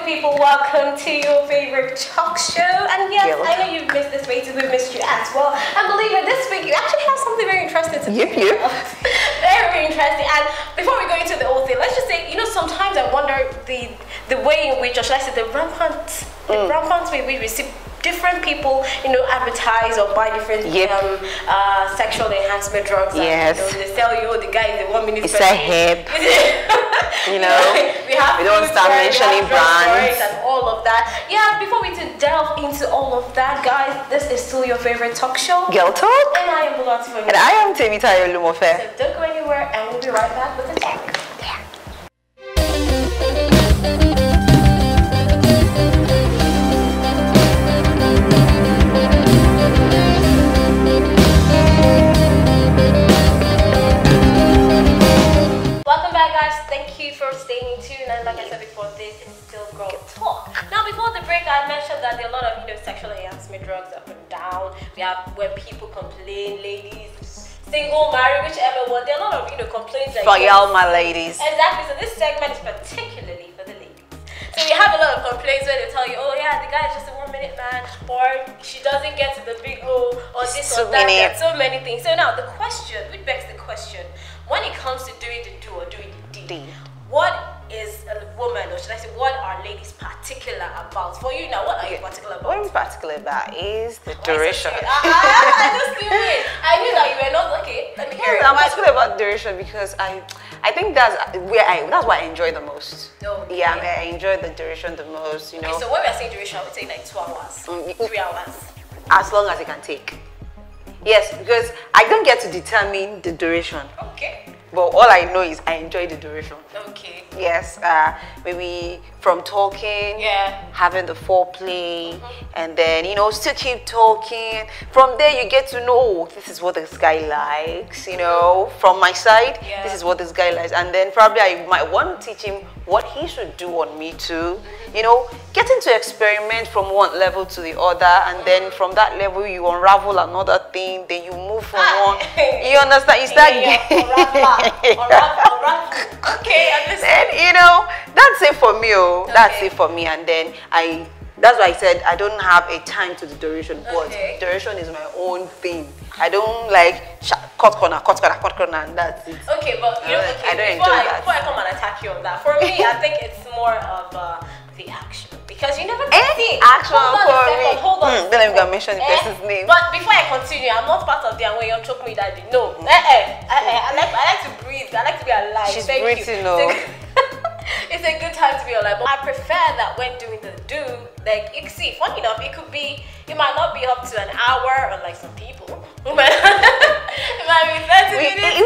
people, welcome to your favorite talk show. And yes, I know you've missed this week, we've missed you as well. And believe it, this week you actually have something very interesting to talk about. Very interesting. And before we go into the whole thing, let's just say, sometimes I wonder the way in which, or should I say, the rampant way we receive different people, advertise or buy different sexual enhancement drugs. Yes. And, they sell you, the guy is the 1 minute. It's a hip. We don't start mentioning brands and all of that. Yeah, before we delve into all of that, guys, this is still your favorite talk show, Girl Talk. And I am Bulati. And I am Temitayo Lumofe. So don't go anywhere, and we'll be right back with the talk. Welcome back, guys. Thank you for staying tuned. And like I said before, this is still Girl Talk. Now, before the break, I mentioned that there are a lot of sexual enhancement drugs up and down. We have when people complain, ladies, single, married, whichever one. There are a lot of complaints. For y'all, my ladies. Exactly. So this segment is particularly for the ladies. So we have a lot of complaints where they tell you, oh yeah, the guy is just a 1 minute man, or she doesn't get to the big O, or this or that. There are so many things. So now the question, which begs the question, when it comes to doing the do or doing the deed, what is a woman, or should I say, what are ladies particular about? For you now, what are you particular about? What I'm particular about is the duration. I just knew it. I knew that you were not okay. Let me hear it. I'm particular about duration because I think that's what I enjoy the most. Okay. Yeah, I enjoy the duration the most. Okay, so when we are saying duration, I would say like 2 hours, 3 hours. As long as it can take. Yes, because I don't get to determine the duration. Okay. But all I know is I enjoy the duration. Okay. Yes, maybe from talking, having the foreplay, and then still keep talking. From there you get to know this is what this guy likes. From my side, this is what this guy likes, and then probably I might want to teach him what he should do on me too. Getting to experiment from one level to the other, and then from that level you unravel another thing, then you move from one. You understand? You start Okay, understand. Then that's it for me. That's it for me. And then that's why I said I don't have a time to the duration, but duration is my own thing. I don't like cut corner, and that's it. Okay, but I don't enjoy that. Before I come and attack you on that, for me, I think it's more of the action, because you never see action for me. Hold on. Then I'm gonna mention the person's name. But before I continue, I'm not part of the way you choke me, daddy. No, I like to breathe. I like to be alive. She's breathing, It's a good time to be alive. But I prefer that when doing the do, like you can see, funny enough, it might not be up to an hour, unlike some people. It might be 30 minutes.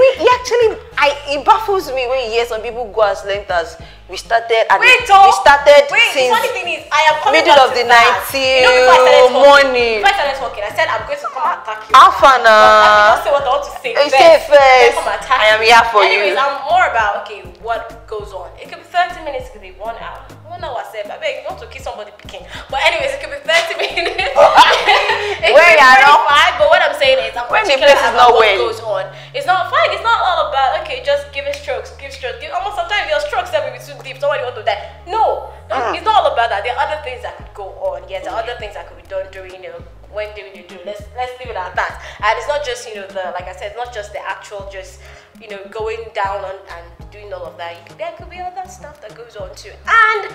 It baffles me when you hear some people go as length as we started since funny thing is, I am coming middle of the night till morning. Before I started talking, I said I'm going to come and attack you. Afana. I don't say what I want to say first. Come and attack I am here for you. Anyways, I'm more about what goes on. It could be 30 minutes, it could be 1 hour. 1 hour, I said, I beg not to kiss somebody picking. But anyways, it could be 30 minutes. It could be 45. But what I'm saying is, I'm particular about what goes on. It's not fine. It's not all about just give it strokes, give strokes. Almost sometimes your strokes that will be too deep. Somebody want to die. No, it's not all about that. There are other things that could go on. Yes, there are other things that could be done during when doing you do. Let's leave it at that. And it's not just like I said, it's not just the actual going down on and doing all of that. There could be other stuff that goes on too. And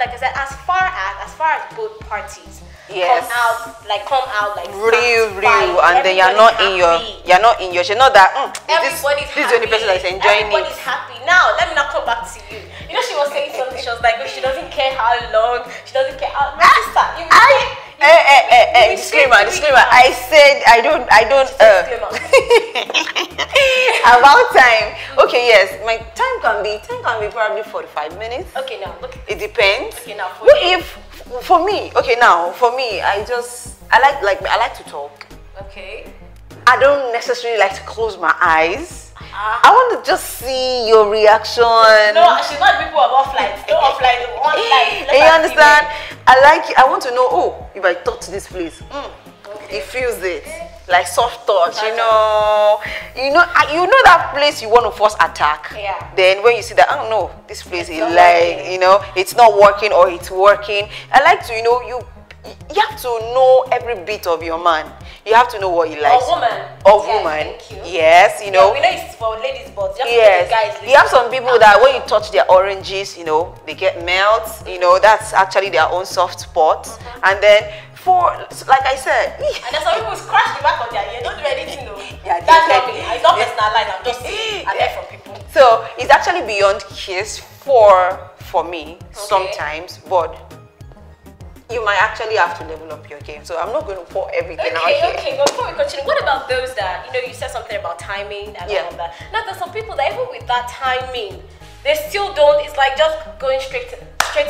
like I said, as far as both parties come out like real, and then you're not in your she's not that everybody's this is the only person that's enjoying everybody's happy. Now let me not come back to you. She was saying something, she was like, she doesn't care how long, she doesn't care how disclaimer. I said I don't about time. Okay, yes, my time can be probably 45 minutes. Okay, now look. It depends. Okay, now for me, I like to talk. Okay. I don't necessarily like to close my eyes. I want to just see your reaction. No, she's not people of offline. No offline, online. You understand? I want to know, if I talk to this place, it feels it. like soft touch, you know that place you want to first attack. Yeah. Then when you see that, oh no, this place is like, it's not working or it's working. I like to, you have to know every bit of your man. You have to know what he likes. Or woman. Woman. Thank you. Yes, we know it's for ladies, but just yes. guys. You have some people that when you touch their oranges, they get melts. That's actually their own soft spot. And then like I said, and there's some people who scratch the back of their ear, don't do anything though. Yeah, that's not me. It's not personalized. I'm just saying. I heard from people. So it's actually beyond kiss for me sometimes, but you might actually have to level up your game. So I'm not going to pour everything out here. Okay, but before we continue, what about those that, you said something about timing and all of that. Now there's some people that even with that timing, they still don't, it's like just going straight to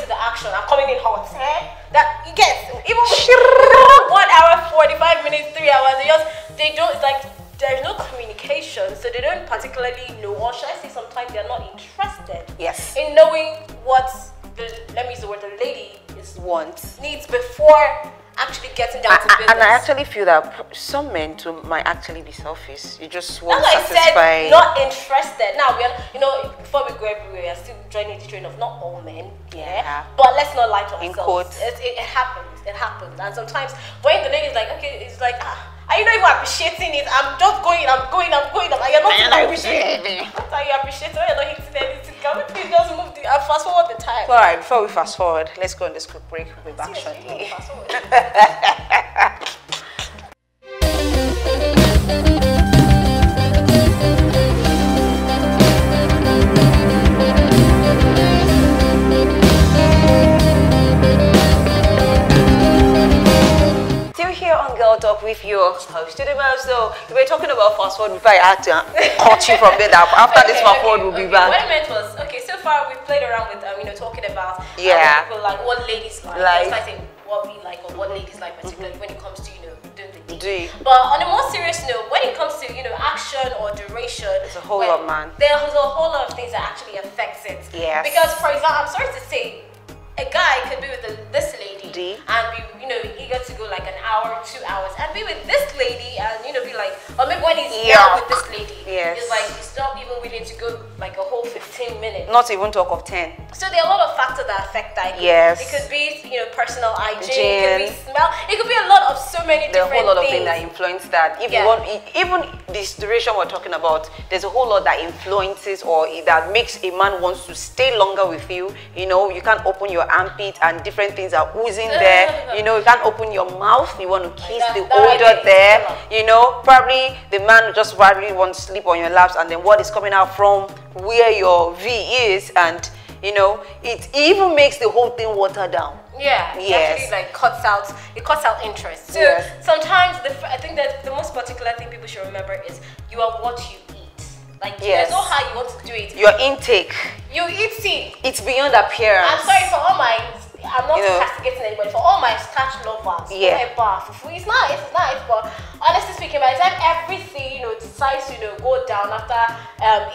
the action. I'm coming in hot. That you get, even with 1 hour, 45 minutes, 3 hours, they don't, it's like there's no communication, so they don't particularly know, or should I say sometimes they're not interested in knowing what let me use the word, the lady needs before actually getting down to business. And I actually feel that some men too might actually be selfish. You just want to satisfy. satisfy. Not interested. Now we are, before we go everywhere, we are still joining the train of not all men. Yeah. But let's not lie to ourselves. In quotes. It happens. It happens. And sometimes when the lady's like, okay, it's like, are you not even appreciating it? I'm just going. I'm like, you're not appreciating it. After you appreciate it, you're not hitting anything. Can we please just move fast forward the time? All right, before we fast forward, let's go on this quick break. We'll be back shortly. Fast forward. Talk with your host to the most. So we were talking about fast forward before I had to cut you from there. After this fast forward, we'll be back. What I meant was, so far we've played around with talking about people like what ladies like. I think what we like or what ladies like, particularly when it comes to doing the deed. But on a more serious note, when it comes to action or duration, there's a whole lot, man. There's a whole lot of things that actually affects it. Yes. Because for example, I'm sorry to say, a guy could be with this lady and be, eager to go like an hour, 2 hours, and be with this lady and be like, or maybe when he's there with this lady, it's like he's not even willing to go like a whole 15 minutes. Not even talk of 10. So there are a lot of factors that affect that. Yes. It could be personal hygiene, it could be smell, it could be a lot of so many different things. There are a whole lot of things that influence that. If you want, even this duration we're talking about, there's a whole lot that influences or that makes a man wants to stay longer with you. You can't open your armpit and different things are oozing there. You can't open your mouth. You want to kiss the odor there. Probably the man just probably wants to sleep on your laps, and then what is coming out from where your V is, and it even makes the whole thing water down. Yeah, it actually cuts out interest. So sometimes I think that the most particular thing people should remember is you are what you eat. Like there's no how you want to do it. Your intake. You eat it. It's beyond appearance. I'm sorry for all my. I'm not castigating anybody. For all my starch lovers, it's nice, but honestly speaking, by the time everything decides to go down after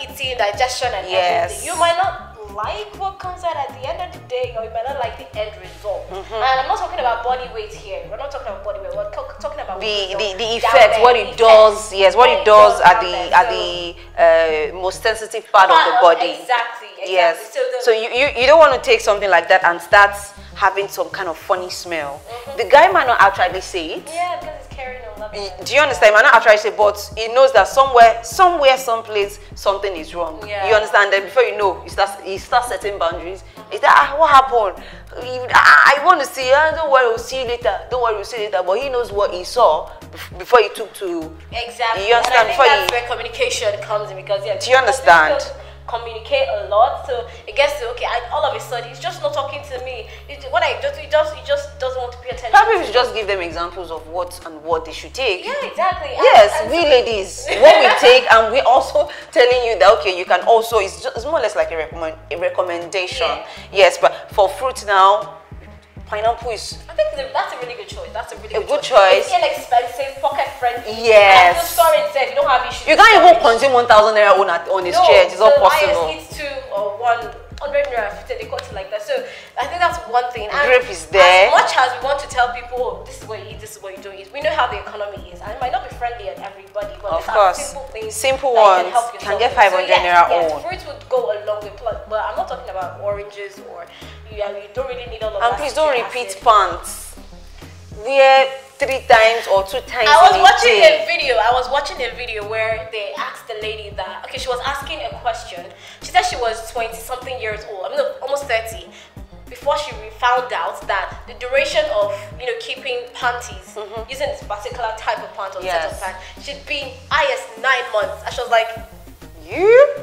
eating, digestion, and everything, you might not like what comes out at the end of the day, or you might not like the end result. And I'm not talking about body weight here. We're not talking about body weight. We're talking about the effect, what it does. Yes, what it does at the most sensitive part of the body. Exactly. Yes. So you don't want to take something like that and start having some kind of funny smell. The guy might not actually say it. Yeah, because he's carrying a love. Do you understand? He might not actually say, but he knows that somewhere, someplace, something is wrong. You understand? Then before you know, he starts setting boundaries. Is that what happened? I want to see. Don't worry, we'll see you later. Don't worry, we'll see you later. But he knows what he saw before he took to. Exactly. You understand? And I think that's where communication comes in, because do you understand? Communicate a lot, so it gets to all of a sudden he's just not talking to me. He just doesn't want to pay attention. Probably we should just give them examples of what they should take. Yeah, exactly. Yes, we ladies, what we take, and we also telling you that you can also. It's more or less like a recommendation. Yes, but for fruit now. Pineapple is. I think that's a really good choice. That's a really good choice. It's inexpensive, pocket friendly. Yes. And the store itself, you don't have issues. You can't even consume 1,000 naira on his chair. It's not possible. It's 2 or 100 naira. They got it like that. So I think that's one thing. And grip is there. As much as we want to tell people, oh, this is what you eat, this is what you don't eat, we know how the economy is, and it might not be friendly at everybody, but of course, simple things, simple ones can get 500 naira on. Fruits would go a long way, but I'm not talking about oranges or you don't really need all of that. And please don't repeat pants. Wear 3 times or 2 times. I was watching a video where they asked the lady that, okay, she was asking a question. She said she was 20 something years old, I mean almost 30, before she found out that the duration of keeping panties using this particular type of pant or set of pants should be highest 9 months. And she was like, you?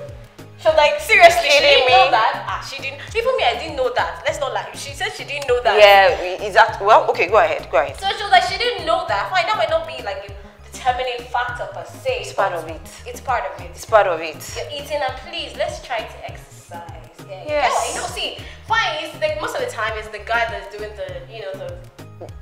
She was like, seriously, she didn't know that? She didn't. Even me, I didn't know that. Let's not lie. She said she didn't know that. Yeah, is that, well, okay, go ahead. So she was like, she didn't know that. Fine, that might not be like a determining factor per se. It's part of it. It's part of it. It's part of it. You're eating, and please, let's try to exercise. Yes. Yeah, see, fine, it's like most of the time it's the guy that's doing the, the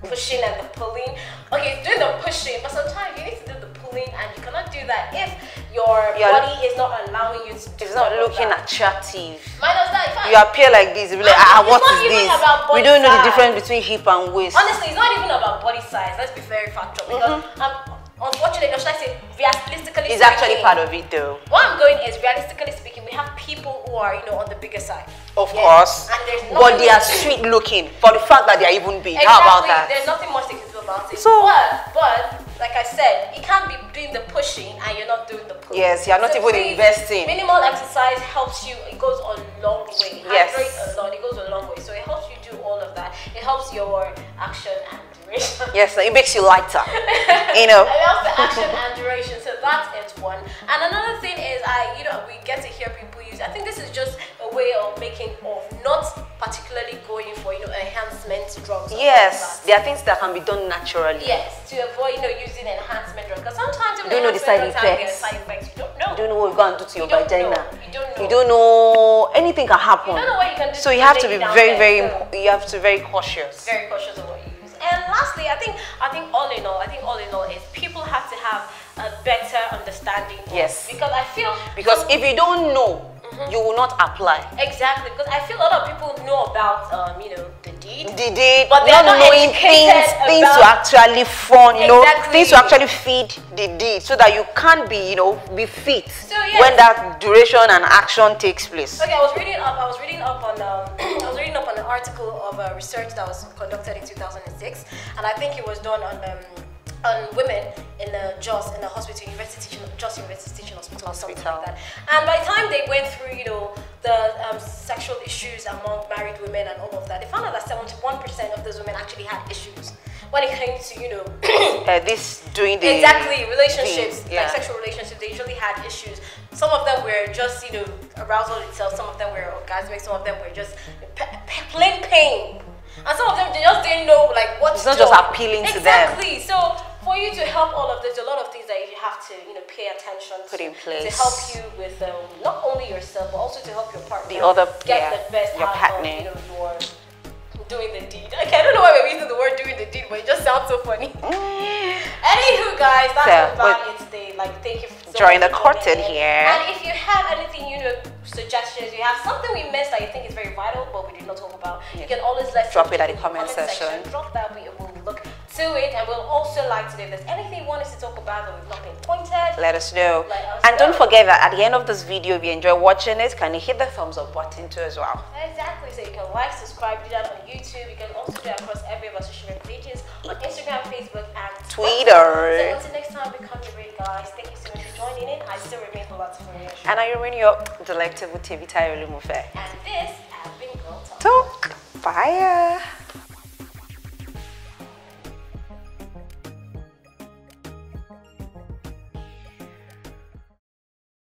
pushing and the pulling. Okay, it's doing the pushing, but sometimes you need to do the pulling, and you cannot do that if your body is not allowing you to do. It's not looking attractive. Minus that, you appear like this, you'll be like, what is this? We don't know the difference between hip and waist. Honestly, it's not even about body size. Let's be very factual, because unfortunately, or should I say, realistically it's actually part of it though. What I'm going is, realistically speaking, we have people who are, on the bigger side. Of course. And but they are sweet looking for the fact that they are even big. Exactly. How about that? There's nothing much they can do about it. So, but like I said, you can't be doing the pushing and you're not doing the pulling. Yes, you're not even investing. Minimal exercise helps you. It goes a long way. Yes. Hydrate a lot. It goes a long way. So it helps you do all of that. It helps your action and duration. Yes, it makes you lighter. It helps the action and duration. So that's it one. And another thing is, we get to hear people use. I think this is just a way of not particularly going for enhancement drugs. Yes, there are things that can be done naturally. Yes, to avoid using enhancement drugs, because sometimes you don't know the side effects. You don't know. You don't know what you're going to do to your vagina. You don't know. Anything can happen. You don't know what you can do. So you have to be very cautious. Very cautious of what you use. And lastly, I think all in all is people have to have a better understanding. Yes. Because I feel if you don't know, you will not apply. Exactly, because I feel a lot of people know about the deed, but they're not knowing things to actually fund, things to actually feed the deed, so that you can be be fit when that duration and action takes place. Okay, I was reading up on an article of research that was conducted in 2006, and I think it was done on women in Jos, in the hospital, Jos University Teaching Hospital, or something like that. And by the time they went through, the sexual issues among married women and all of that, they found out that 71% of those women actually had issues when it came to, relationships, like sexual relationships. They usually had issues. Some of them were just, arousal itself. Some of them were orgasmic. Some of them were just plain pain. And some of them, they just didn't know what it's not just appealing to them. Exactly. So for you to help all of this, a lot of things that you have to pay attention to, put in place to help you with not only yourself but also to help your partner, get the best your out partner. of your doing the deed. Okay, I don't know why we're using the word doing the deed, but it just sounds so funny. Anywho, guys, that's about it today. Thank you for joining the curtain here. And if you have anything, suggestions, you have something we missed that you think is very vital but we did not talk about, you can always drop it at the comment section. Drop that, we will look to it, and we'll also like to know if there's anything you want us to talk about that we've not been pointed. Let us know. And don't forget that at the end of this video, if you enjoy watching it, can you hit the thumbs up button too as well? Exactly. So you can subscribe, do that on YouTube. You can also do it across every of our social media pages on Instagram, Facebook, and Twitter. So until next time, we come to read, guys. Thank you so much for joining in. I still remain for lots of information. And I remain your delectable TV Tayo Lumufe. And this has been Girl Talk. Bye.